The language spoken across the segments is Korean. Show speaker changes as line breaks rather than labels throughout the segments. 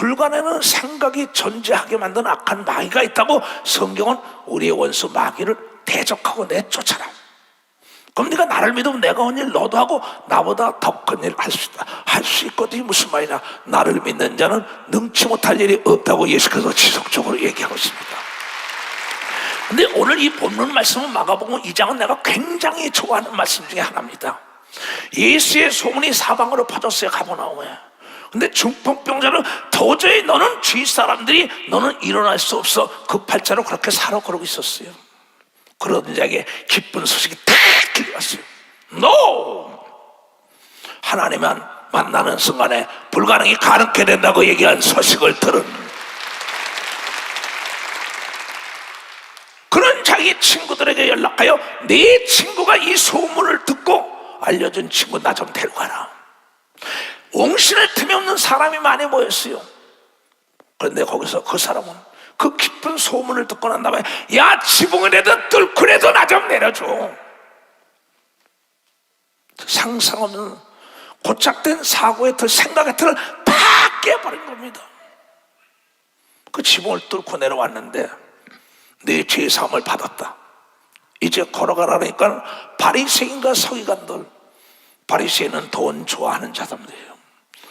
불가능한 생각이 존재하게 만든 악한 마귀가 있다고 성경은 우리의 원수 마귀를 대적하고 내쫓아라. 그럼 네가 나를 믿으면 내가 한 일 너도 하고 나보다 더 큰 일 할 수 있다. 할 수 있거든. 무슨 말이냐? 나를 믿는 자는 능치 못할 일이 없다고 예수께서 지속적으로 얘기하고 있습니다. 근데 오늘 이 본문 말씀은 마가복음 2장은 내가 굉장히 좋아하는 말씀 중에 하나입니다. 예수의 소문이 사방으로 퍼졌어요. 가버나움에. 근데 중풍병자는 도저히 너는 주위 사람들이 너는 일어날 수 없어. 그 팔자로 그렇게 살아 그러고 있었어요. 그러던 자에게 기쁜 소식이 딱 들려왔어요. NO! 하나님만 만나는 순간에 불가능이 가능케 된다고 얘기한 소식을 들은 그런 자기 친구들에게 연락하여 네 친구가 이 소문을 듣고 알려준 친구 나 좀 데려가라. 옹신의 틈이 없는 사람이 많이 모였어요. 그런데 거기서 그 사람은 그 깊은 소문을 듣고 난 다음에 야 지붕이라도 뚫고라도 나 좀 내려줘. 상상 없는 고착된 사고의 틀, 생각의 틀을 팍 깨버린 겁니다. 그 지붕을 뚫고 내려왔는데 네 죄 사함을 받았다. 이제 걸어가라니까 바리새인과 서기관들, 바리새인은 돈 좋아하는 자들이에요.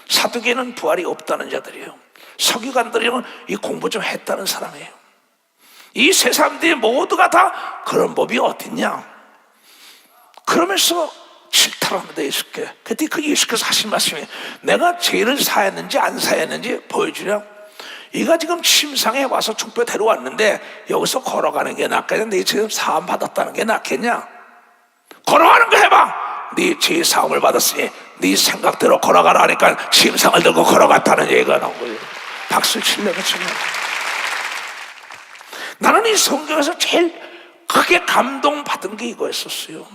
사두개는 부활이 없다는 자들이에요. 서기관들은 이 공부 좀 했다는 사람이에요. 이 세 사람들이 모두가 다 그런 법이 어딨냐? 그러면서 질타를 합니다. 예수께. 그때 그 예수께서 하신 말씀이 내가 죄를 사했는지 안 사했는지 보여주려. 이가 지금 침상에 와서 축배 데려왔는데 여기서 걸어가는 게 낫겠냐? 네 지금 사함 받았다는 게 낫겠냐? 걸어가는 거 해봐. 네 죄 사함을 받았으니 네 생각대로 걸어가라 하니까 침상을 들고 걸어갔다는 얘기가 나온 거예요. 박수 치려고 치면 나는 이 성경에서 제일 크게 감동받은 게 이거였었어요.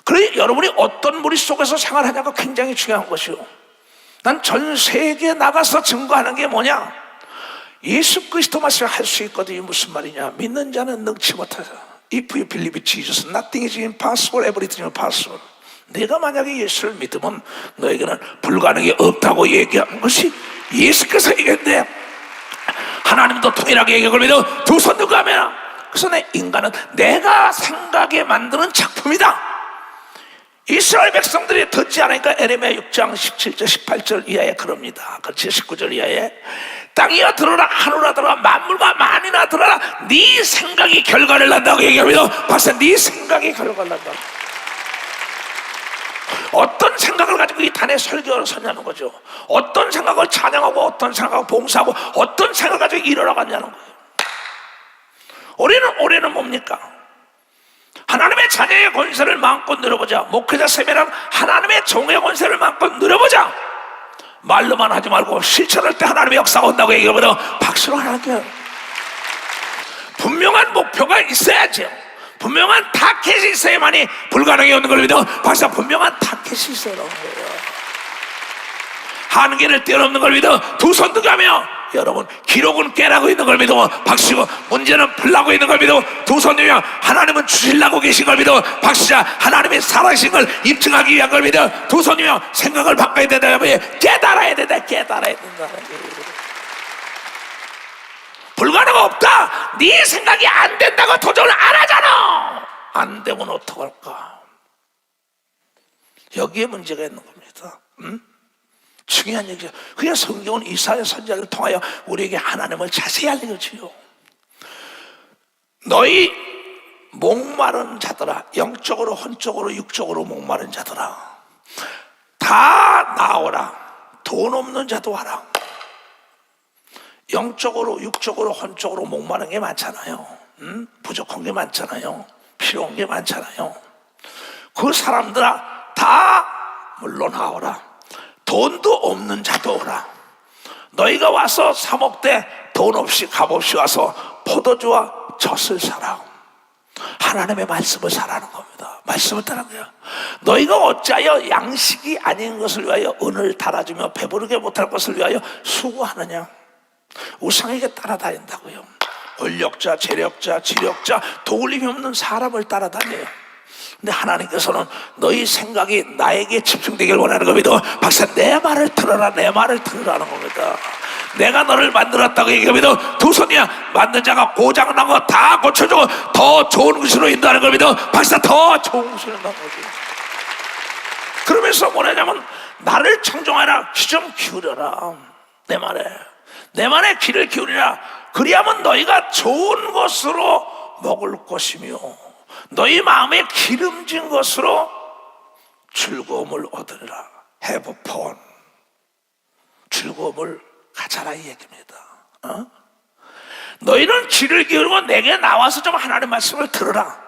그래 여러분이 어떤 무리 속에서 생활하냐가 굉장히 중요한 것이요. 난 전 세계에 나가서 증거하는 게 뭐냐? 예수 그리스도 말씀을 할 수 있거든요. 무슨 말이냐? 믿는 자는 능치 못하자. If you believe in Jesus, nothing is impossible, everything is possible. 내가 만약에 예수를 믿으면 너에게는 불가능이 없다고 얘기한 것이 예수께서 얘기했는데 하나님도 통일하게 얘기하고 믿어 두 손 들고 하면 그래서 내 인간은 내가 생각에 만드는 작품이다. 이스라엘 백성들이 듣지 않으니까 에레미야 6장 17절 18절 이하에 그럽니다. 그렇지 19절 이하에 땅이여 들어라 하늘아 들어라 만물과 만이나 들어라 네 생각이 결과를 난다고 얘기합니다. 박사 네 생각이 결과를 난다. 어떤 생각을 가지고 이 단에 설교를 서냐는 거죠. 어떤 생각을 찬양하고 어떤 생각을 봉사하고 어떤 생각을 가지고 일어나갔냐는 거예요. 올해는 뭡니까? 하나님의 자녀의 권세를 마음껏 누려보자. 목회자 세매랑 하나님의 종의 권세를 마음껏 누려보자. 말로만 하지 말고 실천할 때 하나님의 역사가 온다고 얘기하면 박수로 하나님께 분명한 목표가 있어야죠. 분명한 타켓이 있어야만이 불가능이 오는 걸 믿어. 박사 분명한 타켓이 있어야 하는 거예요. 한계를 뛰어넘는 걸 믿어. 두 손 들고 하며 여러분 기록은 깨라고 있는 걸 믿어. 박수고 문제는 풀라고 있는 걸 믿어. 두 손 들며 하나님은 주시려고 계신 걸 믿어. 박수자 하나님의 살아계신 걸 입증하기 위한 걸 믿어. 두 손 들며 생각을 바꿔야 된다. 깨달아야 된다. 깨달아야 된다. 불가능 없다. 네 생각이 안 된다고 도전을 안 하잖아. 안 되면 어떡할까? 여기에 문제가 있는 겁니다. 중요한 얘기죠. 그냥 성경은 이사야 선지자를 통하여 우리에게 하나님을 자세히 알려주요. 너희 목마른 자들아, 영적으로 혼적으로 육적으로 목마른 자들아, 다 나오라. 돈 없는 자도 와라. 영적으로 육적으로 혼적으로 목마른 게 많잖아요. 부족한 게 많잖아요. 필요한 게 많잖아요. 그 사람들아 다 물러나오라. 돈도 없는 자도 오라. 너희가 와서 사 먹되 돈 없이 값없이 와서 포도주와 젖을 사라. 하나님의 말씀을 사라는 겁니다. 말씀을 따르는 거야. 너희가 어찌하여 양식이 아닌 것을 위하여 은을 달아주며 배부르게 못할 것을 위하여 수고하느냐. 우상에게 따라다닌다고요. 권력자, 재력자, 지력자, 도울림이 없는 사람을 따라다녀요. 근데 하나님께서는 너희 생각이 나에게 집중되길 원하는 겁니다. 박사, 내 말을 들어라, 내 말을 들으라는 겁니다. 내가 너를 만들었다고 얘기합니다. 두 손이야. 만든 자가 고장난 거 다 고쳐주고 더 좋은 것으로 인도하는 겁니다. 박사, 더 좋은 것으로 인도하는 거지. 그러면서 뭐냐면 나를 청종하라, 귀 좀 기울여라. 내 말에 귀를 기울이라. 그리하면 너희가 좋은 것으로 먹을 것이며 너희 마음에 기름진 것으로 즐거움을 얻으리라. Have fun. 즐거움을 가져라, 이 얘기입니다. 너희는 귀를 기울이고 내게 나와서 좀 하나님의 말씀을 들으라.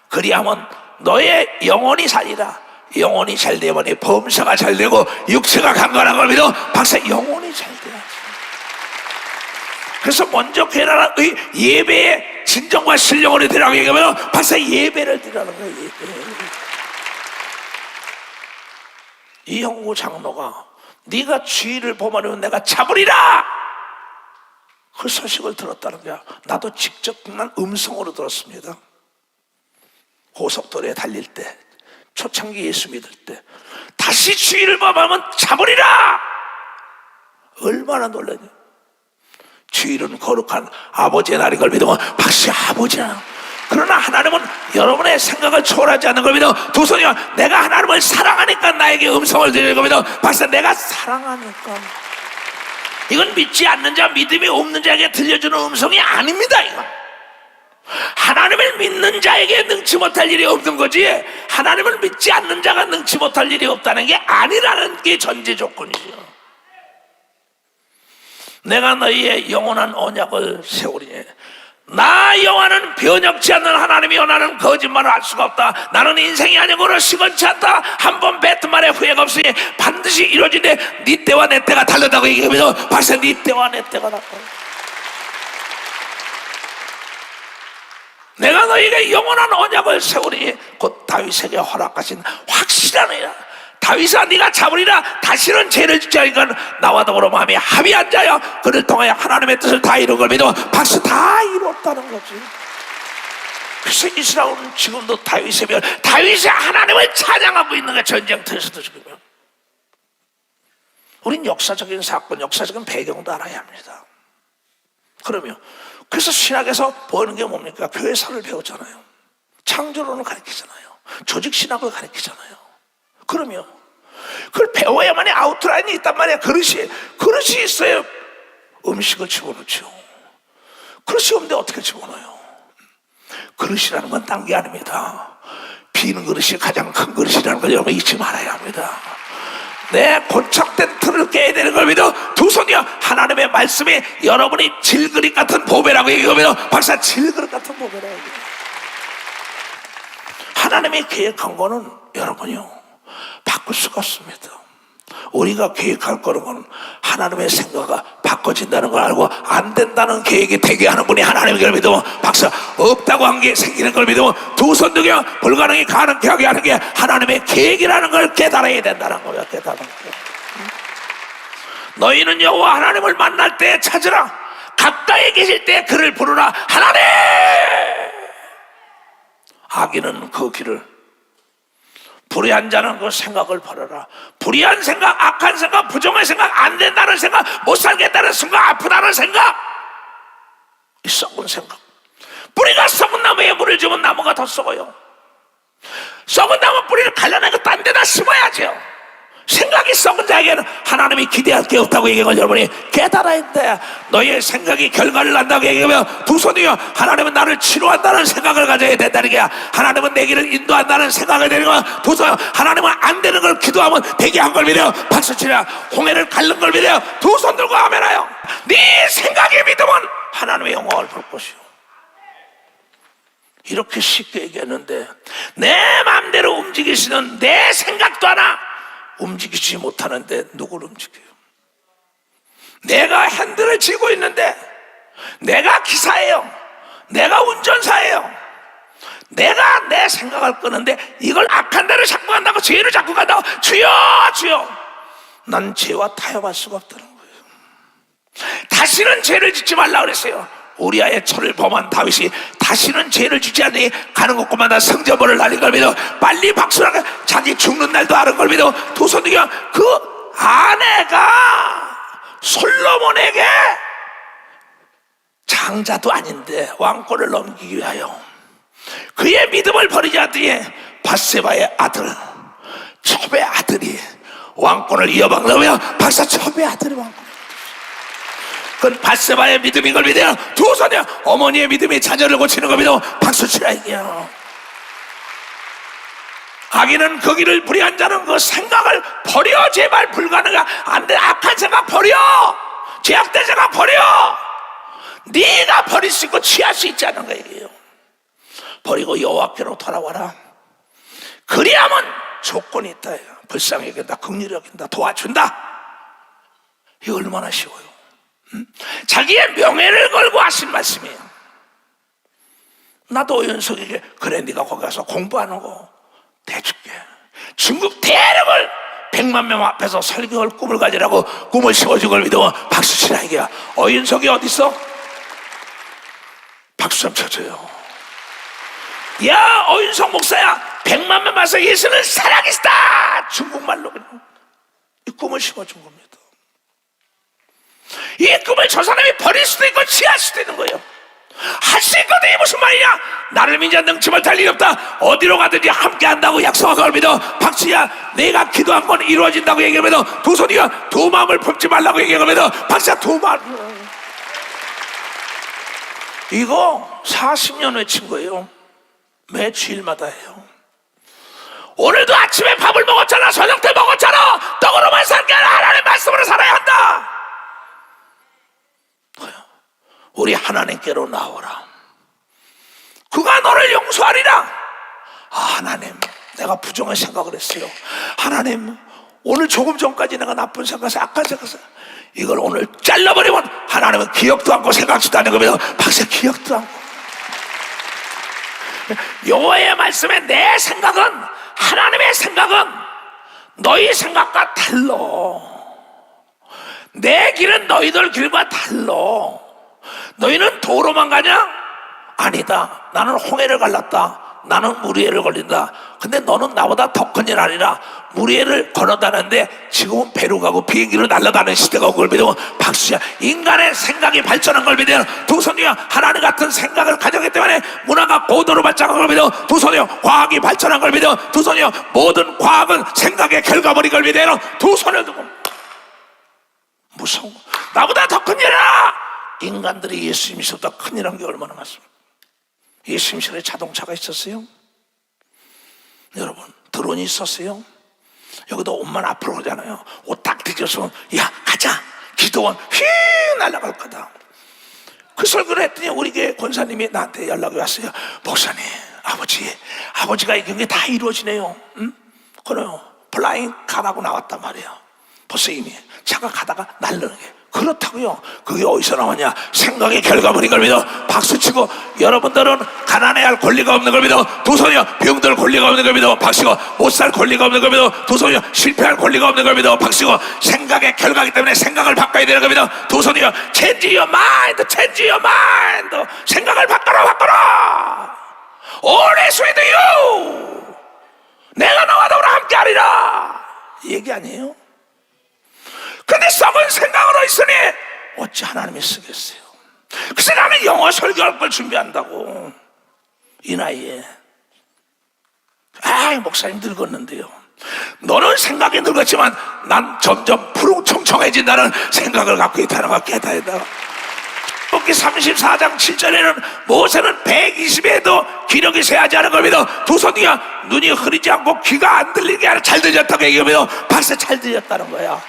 그리하면 너의 영혼이 살리라. 영혼이 잘 되면 범사가 잘 되고 육체가 강건한 겁니다. 박사, 영혼이 잘 돼야지. 그래서 먼저 괴나라의 예배의 진정과 신령을 드리라고 얘기하면 박사, 예배를 드리라는 거예요. 예배. 이형구 장로가 네가 주의를 범하려면 내가 잡으리라, 그 소식을 들었다는 거야. 나도 직접 듣는 음성으로 들었습니다. 고속도로에 달릴 때, 초창기 예수 믿을 때 다시 주의를 범하면 잡으리라. 얼마나 놀라냐. 주일은 거룩한 아버지의 날인 걸 믿으면 박씨, 아버지야. 그러나 하나님은 여러분의 생각을 초월하지 않는 걸 믿어. 두 손이야. 내가 하나님을 사랑하니까 나에게 음성을 드리는 걸 믿어. 박사, 내가 사랑하니까. 이건 믿지 않는 자, 믿음이 없는 자에게 들려주는 음성이 아닙니다. 이건 하나님을 믿는 자에게 능치 못할 일이 없는 거지, 하나님을 믿지 않는 자가 능치 못할 일이 없다는 게 아니라는 게 전제 조건이죠. 내가 너희의 영원한 언약을 세우리니 나 여호와는 변혁치 않는 하나님이 나는 거짓말을 할 수가 없다. 나는 인생이 아니고는 시건치 않다. 한 번 뱉은 말에 후회가 없으니 반드시 이루어지는데 네 때와 내 때가 다르다고 얘기하면서 박사, 네 때와 내 때가 다르다. 내가 너희에게 영원한 언약을 세우리니 곧 다윗에게 허락하신 확실한 언약. 다윗아, 네가 잡으리라. 다시는 죄를 짓지 않으니까 나와 더불어 마음에 합의한 자여 그를 통하여 하나님의 뜻을 다 이룬 걸 믿어. 박수, 다 이뤘다는 거지. 그래서 이스라엘은 지금도 다윗이 하나님을 찬양하고 있는 게 전쟁터에서도 지금요. 우린 역사적인 사건, 역사적인 배경도 알아야 합니다. 그러면 그래서 신학에서 보는 게 뭡니까? 교회사를 배우잖아요. 창조론을 가르치잖아요. 조직신학을 가르치잖아요. 그러면 그걸 배워야만이 아웃라인이 있단 말이야. 그릇이 있어야 음식을 집어넣죠. 그릇이 없는데 어떻게 집어넣어요? 그릇이라는 건 딴 게 아닙니다. 빈 그릇이 가장 큰 그릇이라는 걸 여러분 잊지 말아야 합니다. 내 고착된 틀을 깨야 되는 걸 믿어. 두 손이요. 하나님의 말씀이 여러분이 질그릇 같은 보배라고 얘기하면 박사, 질그릇 같은 보배라고 얘기해요. 하나님이 계획한 거는 여러분이요, 바꿀 수가 없습니다. 우리가 계획할 거는 하나님의 생각이 바꿔진다는 걸 알고 안 된다는 계획이 되게 하는 분이 하나님인 걸 믿으면 박사, 없다고 한 게 생기는 걸 믿으면 두 손 등에 불가능이 가능하게 하는 게 하나님의 계획이라는 걸 깨달아야 된다는 거야. 깨달은 거야. 너희는 여호와 하나님을 만날 때 찾으라. 가까이 계실 때 그를 부르라. 하나님! 악인은 그 길을, 불의한 자는 그 생각을 버려라. 불의한 생각, 악한 생각, 부정의 생각, 안 된다는 생각, 못 살겠다는 생각, 아프다는 생각, 이 썩은 생각. 뿌리가 썩은 나무에 물을 주면 나무가 더 썩어요. 썩은 나무 뿌리를 갈라내고 딴 데다 심어야죠. 생각이 썩은 자에게는 하나님이 기대할 게 없다고 얘기하면 여러분이 깨달아야 돼. 너의 생각이 결과를 난다고 얘기하면 두 손이요. 하나님은 나를 치료한다는 생각을 가져야 된다는 게, 하나님은 내 길을 인도한다는 생각을 되는 거야. 두 손, 하나님은 안 되는 걸 기도하면 되게 한 걸 믿어요. 박수 치라. 홍해를 갈른 걸 믿어요. 두 손 들고 아멘하여. 네 생각이 믿으면 하나님의 영광을 볼 것이요. 이렇게 쉽게 얘기했는데 내 마음대로 움직이시는 내 생각도 하나 움직이지 못하는데 누구를 움직여요? 내가 핸들을 쥐고 있는데, 내가 기사예요, 내가 운전사예요, 내가 내 생각을 끄는데 이걸 악한 데를 자꾸 간다고, 죄를 자꾸 간다고. 주여 주여, 난 죄와 타협할 수가 없다는 거예요. 다시는 죄를 짓지 말라 그랬어요. 우리아의 철을 범한 다윗이 다시는 죄를 짓지 않으니 가는 곳마다 성전문을 날린 걸 믿어 빨리 박수라고 자기 죽는 날도 아는 걸 믿어 도선이가 그 아내가 솔로몬에게 장자도 아닌데 왕권을 넘기기 위하여 그의 믿음을 버리지 않더니 밧세바의 아들 첩의 아들이 왕권을 이어받으며 박사 첩의 아들이 왕권. 그건 밧세바의 믿음인 걸 믿어요. 두 손이 어머니의 믿음이 자녀를 고치는 걸 믿어 박수 치라 이게요. 악인은 그 길을 불의한 자는 그 생각을 버려. 제발 불가능한 안돼. 악한 생각 버려. 죄악된 생각 버려. 네가 버릴 수 있고 취할 수 있지 않은 거예요. 버리고 여호와께로 돌아와라. 그리하면 조건이 있다. 불쌍히 여긴다, 긍휼히 여긴다, 도와준다. 이거 얼마나 쉬워요. 자기의 명예를 걸고 하신 말씀이에요. 나도 오윤석에게 그래 네가 거기 가서 공부하는 거 대줄게. 중국 대륙을 100만 명 앞에서 설교할 꿈을 가지라고 꿈을 심어준 걸 믿어 박수 치라 이게야. 어윤석이 어디 있어? 박수 좀 쳐줘요. 야 어윤석 목사야 100만 명 앞에서 예수는 살아계시다. 중국말로 이 꿈을 심어준 겁니다. 이 꿈을 저 사람이 버릴 수도 있고 취할 수도 있는 거예요. 할 수 있거든. 이 무슨 말이냐. 나를 믿지 않는 능치 못할 일이 없다. 어디로 가든지 함께 한다고 약속한 걸 믿어 박수야. 내가 기도한 건 이루어진다고 얘기하면서 두 손이가 두 마음을 품지 말라고 얘기하면서 박수야 두 마음. 이거 40년 외친 거예요. 매 주일마다 해요. 오늘도 아침에 밥을 먹었잖아. 저녁 때 먹었잖아. 떡으로만 살게 아니라 하나님의 말씀으로 살아야 한다. 우리 하나님께로 나오라. 그가 너를 용서하리라. 아, 하나님 내가 부정한 생각을 했어요. 하나님 오늘 조금 전까지 내가 나쁜 생각해서 악한 생각해서 이걸 오늘 잘라버리면 하나님은 기억도 않고 생각지도 않는 거면 박사 기억도 않고. 여호와의 말씀에 내 생각은 하나님의 생각은 너희 생각과 달라. 내 길은 너희들 길과 달라. 너희는 도로만 가냐? 아니다. 나는 홍해를 갈랐다. 나는 무리해를 걸린다. 근데 너는 나보다 더 큰 일 아니라 무리해를 걸어다녔는데 지금은 배로 가고 비행기로 날아가는 시대가 온 걸 믿으면 박수야. 인간의 생각이 발전한 걸 믿으면 두 손이야 하나님 같은 생각을 가졌기 때문에 문화가 고도로 발전한 걸 믿어. 두 손이야 과학이 발전한 걸 믿어. 두 손이야 모든 과학은 생각의 결과물인 걸 믿어. 두 손을 두고 무서워. 나보다 더 큰 일이야. 인간들이 예수님 있었다 큰일한 게 얼마나 많습니까? 예수님실에 자동차가 있었어요? 여러분 드론이 있었어요? 여기도 옷만 앞으로 오잖아요. 옷 딱 뒤져서 야 가자 기도원 휙 날아갈 거다. 그 설교를 했더니 우리 교회 권사님이 나한테 연락이 왔어요. 목사님 아버지가 이런 게 다 이루어지네요. 응? 그래요. 플라잉 카라고 나왔단 말이에요. 벌써 이미 차가 가다가 날르는 게 그렇다고요. 그게 어디서 나왔냐? 생각의 결과물인 걸 믿어 박수치고. 여러분들은 가난해야 할 권리가 없는 걸 믿어 두 손이요. 병들 권리가 없는 걸 믿어 박수고. 못 살 권리가 없는 걸 믿어 두 손이요. 실패할 권리가 없는 걸 믿어 박수고. 생각의 결과이기 때문에 생각을 바꿔야 되는 걸 믿어 두 손이요. Change your mind, change your mind. 생각을 바꿔라. All is with you. 내가 너와 더불어 함께 하리라. 이 얘기 아니에요? 근데 썩은 생각으로 있으니 어찌 하나님이 쓰겠어요? 그래서 나는 영어 설교할 걸 준비한다고 이 나이에. 목사님 늙었는데요. 너는 생각이 늙었지만 난 점점 푸릉청청해진다는 생각을 갖고 있다는 걸 깨달아야 돼. 욥기 34장 7절에는 모세는 120에도 기력이 쇠하지 않은 걸 믿어 두 손이야 눈이 흐리지 않고 귀가 안 들리게 하는 잘 들렸다고 얘기하며 박사 잘 들렸다는 거야.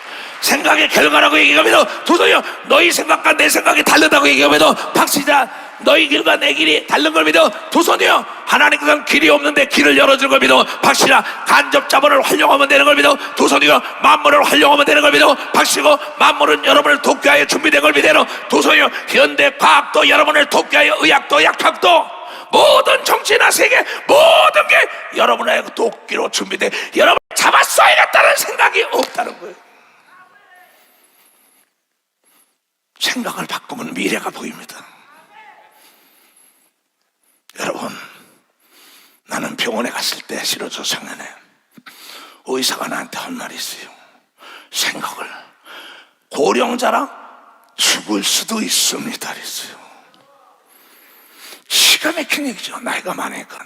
생각의 결과라고 얘기하면서 두 손이요. 너희 생각과 내 생각이 다르다고 얘기하면서 박수자. 너희 길과 내 길이 다른 걸 믿어 두 손이요. 하나님께서는 길이 없는데 길을 열어주는 걸 믿어 박수라. 간접 자본을 활용하면 되는 걸 믿어 두 손이요. 만물을 활용하면 되는 걸 믿어 박수고. 만물은 여러분을 돕기 위하여 준비된 걸 믿어 두 손이요. 현대 과학도 여러분을 돕기 위하여 의학도 약학도 모든 정치나 세계 모든 게 여러분의 돕기로 준비돼. 여러분 잡았어야겠다는 생각이 없다는 거예요. 생각을 바꾸면 미래가 보입니다. 사실은 저 작년에 의사가 나한테 한 말이 있어요. 생각을 고령자라 죽을 수도 있습니다 그랬어요. 기가 막힌 얘기죠. 나이가 많으니까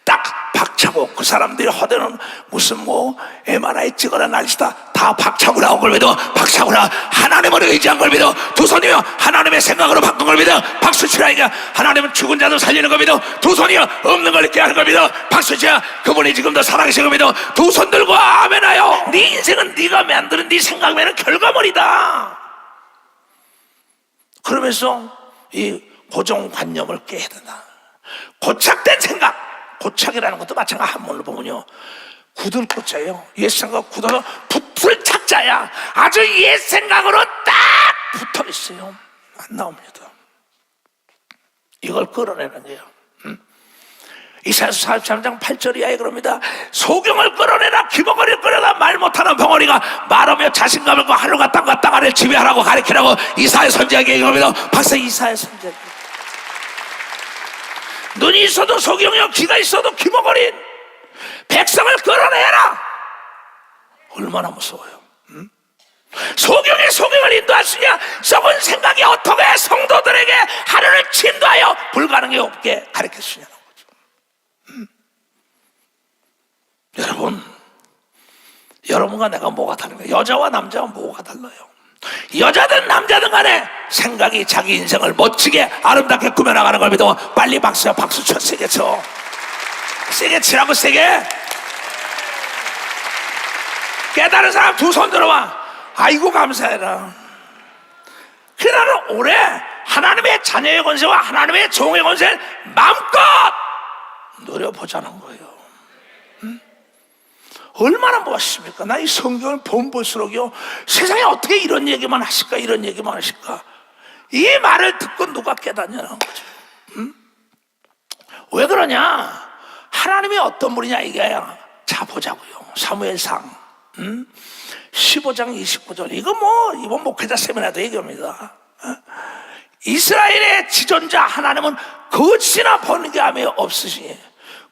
딱 박차고, 그 사람들이 하대는 무슨 뭐 MRI 찍어라 난리다. 다 박차고 나온 걸 믿어. 박차고 나 하나님을 의지한 걸 믿어. 두 손이요 하나님의 생각으로 바꾼 걸 믿어. 박수 치라니까. 하나님은 죽은 자도 살리는 걸 믿어. 두 손이요 없는 걸 있게 하는 걸 믿어. 박수 치라. 그분이 지금도 살아계신 걸 믿어. 두 손 들고 아멘하여. 네 인생은 네가 만드는 네 생각만은 결과물이다. 그러면서 이 고정관념을 깨야 된다. 고착된 생각, 고착이라는 것도 마찬가지. 한문으로 보면요 굳을 고자예요. 옛 생각 굳어서 붙을 착자야. 아주 옛 생각으로 딱 붙어 있어요. 안 나옵니다. 이걸 끌어내는 거예요. 이사야서 43장 8절 이하에 그럽니다. 소경을 끌어내라. 기복거리를 끌어내라. 말 못하는 벙어리가 말하며 자신감을 고 하늘과 땅과 땅 아래를 지배하라고 가리키라고 이사야 선지자에게 얘기합니다. 박사 이사야 선지자. 눈이 있어도 소경이요 귀가 있어도 기복거린 백성을 끌어내라. 얼마나 무서워요. 소경의 소경을 인도할 수 있냐? 썩은 생각이 어떻게 성도들에게 하늘을 침도하여 불가능이 없게 가르칠 수 있냐는 거죠. 여러분과 내가 뭐가 다른 거예요? 여자와 남자와 뭐가 달라요? 여자든 남자든 간에 생각이 자기 인생을 멋지게 아름답게 꾸며나가는 걸 믿어. 빨리 박수 쳐. 세게 쳐. 세게 치라고. 세게. 깨달은 사람 두 손 들어와. 아이고 감사해라. 그래 나는 올해 하나님의 자녀의 권세와 하나님의 종의 권세를 마음껏 누려보자는 거예요. 얼마나 멋있습니까? 나 이 성경을 볼수록요 세상에 어떻게 이런 얘기만 하실까, 이런 얘기만 하실까. 이 말을 듣고 누가 깨닫냐는 거죠. 왜 그러냐? 하나님이 어떤 분이냐 이게야. 자 보자고요. 사무엘상 15장 29절. 이번 목회자 세미나도 얘기합니다. 이스라엘의 지존자 하나님은 거짓이나 번개함이 없으시니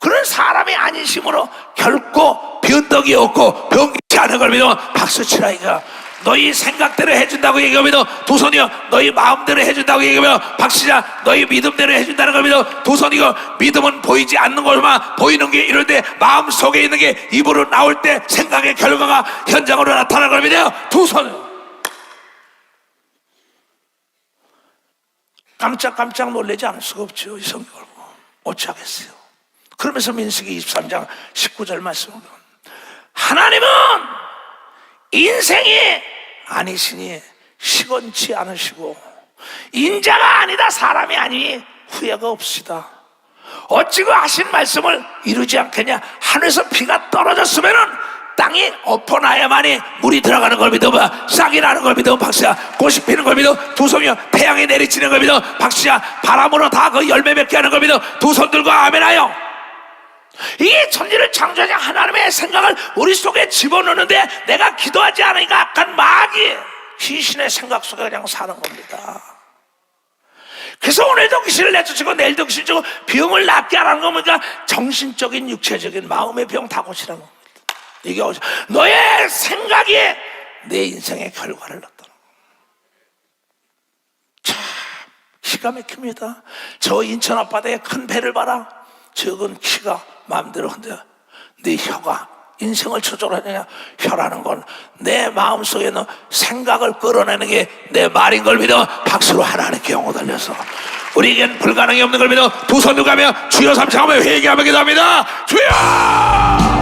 그런 사람이 아니심으로 결코 변덕이 없고 변기치 않은 걸 믿어. 박수 치라 이거. 너희 생각대로 해준다고 얘기하며 두 손이요 너희 마음대로 해준다고 얘기하며 박수자 너희 믿음대로 해준다는 걸 믿어. 두 손이고 믿음은 보이지 않는 것만 보이는 게 이럴 때 마음 속에 있는 게 입으로 나올 때 생각의 결과가 현장으로 나타나는 걸 믿어요. 두 손. 깜짝 놀라지 않을 수가 없죠. 이 성경을 보고 어찌하겠어요. 그러면서 민수기 23장 19절 말씀합니다. 하나님은 인생이 아니시니 시건치 않으시고 인자가 아니다 사람이 아니니 후회가 없으시다. 어찌 그 하신 말씀을 이루지 않겠냐. 하늘에서 비가 떨어졌으면은 땅이 엎어나야만이 물이 들어가는 걸 믿어봐. 싹이 나는 걸 믿어. 박수야. 꽃이 피는 걸 믿어. 두 손이요 태양이 내리치는 걸 믿어. 박수야. 바람으로 다 그 열매 맺게 하는 걸 믿어. 두 손 들고 아멘하여. 이 천지를 창조하신 하나님의 생각을 우리 속에 집어넣는데 내가 기도하지 않으니까 악한 마귀 귀신의 생각 속에 그냥 사는 겁니다. 그래서 오늘도 귀신을 내쫓고 내일도 귀신을 주고 병을 낫게 하라는 겁니까? 정신적인 육체적인 마음의 병 다 고치라는 겁니다. 이게 너의 생각이 내 인생의 결과를 낳더라. 참 기가 막힙니다. 저 인천 앞바다에 큰 배를 봐라. 적은 키가 마음대로 한데 네 혀가 인생을 조절하느냐. 혀라는 건 내 마음속에 있는 생각을 끌어내는 게 내 말인 걸 믿어. 박수로 하나님께 영어 돌려서 우리에겐 불가능이 없는 걸 믿어. 두 손 누가며 주여 삼창하며 회개하며 기도합니다. 주여.